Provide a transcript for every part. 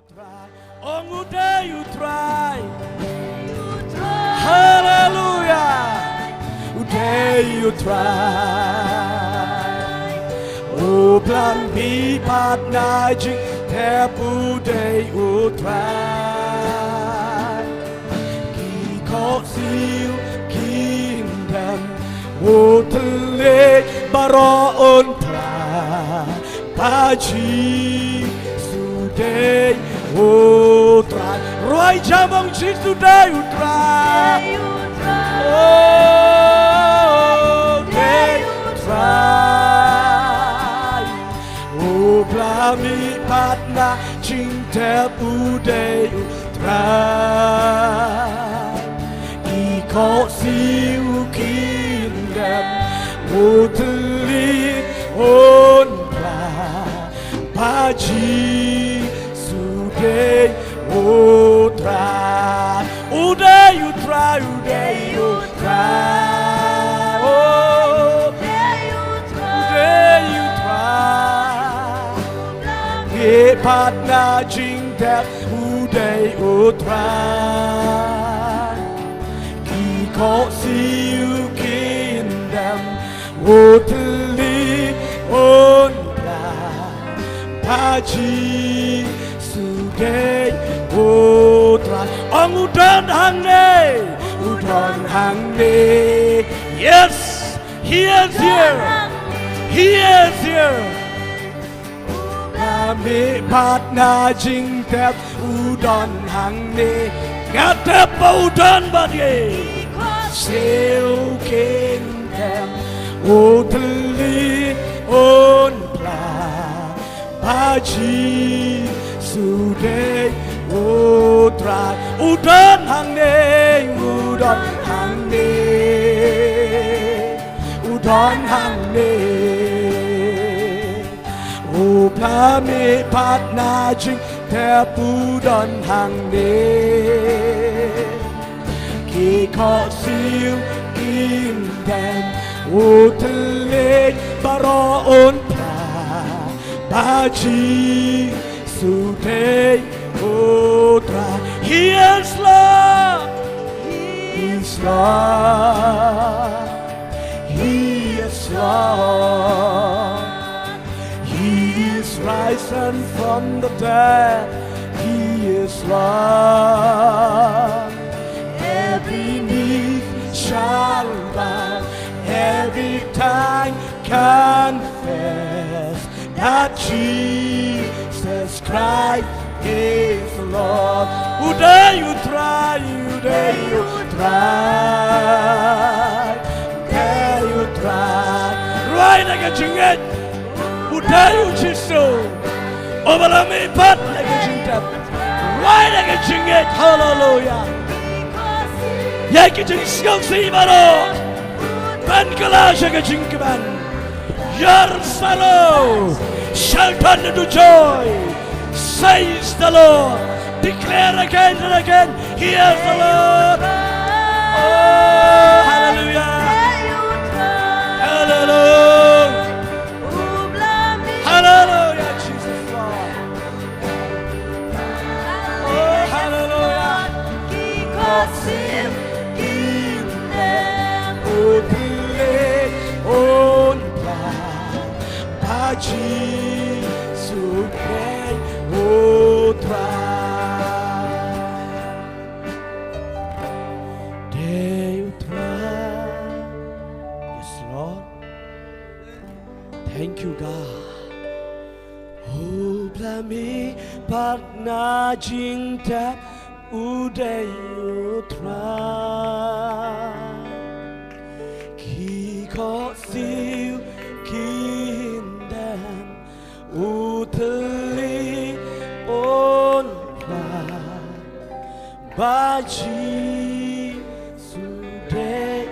utrai, on uday utrai, hallelujah, uday utrai, o plan mi pat najing tep uday utrai, ki kosil kingdom, o tele baro on pra, paji. Today, utrai, roi jamong chis today utrai, oh, today utrai, oh, plami patna ching tepu day utrai, iko siu kingdom, utli on pla, paji. Uday utrai, uday utrai, uday utrai, oh, uday utrai, ye patna jing tep uday utrai, ki ko siu kingdom, utli on pla, paji. Today, utrai, ang udan hangne, yes, he is here, he is here. Kami patna jing tep udan hangne, ngatep udan badye, sail kingdom, utli on pla, paji. Today, utrai, udan hangne, udan hangne, udan hangne, o plami patna jing tep udan hangne, ki ko siu kingdom, utele baro on pra, baji. Today, utrai, he is Lord, he is Lord, he is Lord, he is risen from the dead, he is Lord. Every knee shall bow, every tongue confess that Jesus Christ is the Lord. Uday utrai, uday utrai, uday utrai. Right like a jinget, uday uchiso. Obalami pat like a jingtap. Right like a jinget, hallelujah. Yaki jing skong si baro. Ban kalasha ka jingkaban. Your sorrow shall turn into joy, says the Lord. Declare again and again, He is the Lord. Oh, hallelujah. Hallelujah. Hallelujah, Jesus Lord. Oh, hallelujah. Oh, Paji Sukai utrai, Day utrai. Yes, Lord. Thank you, God. Oh, plami patna jing tap uday utrai, ki ko siu kingdom, utli on pra, baji suday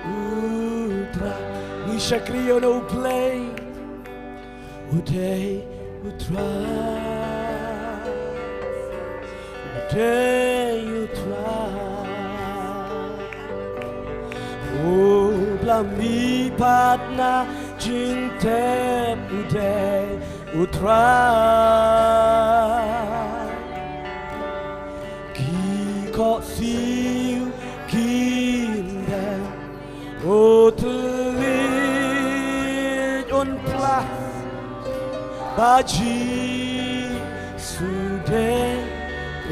utrai. Nisha kriyo no play, uday utrai, uday utrai. Oh, plami patna jing tep uday utrai, telit unplah baji sudah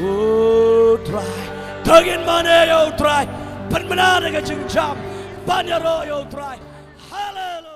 utrai tagin mana ya utrai penmenar dengan jam banyak roh ya utrai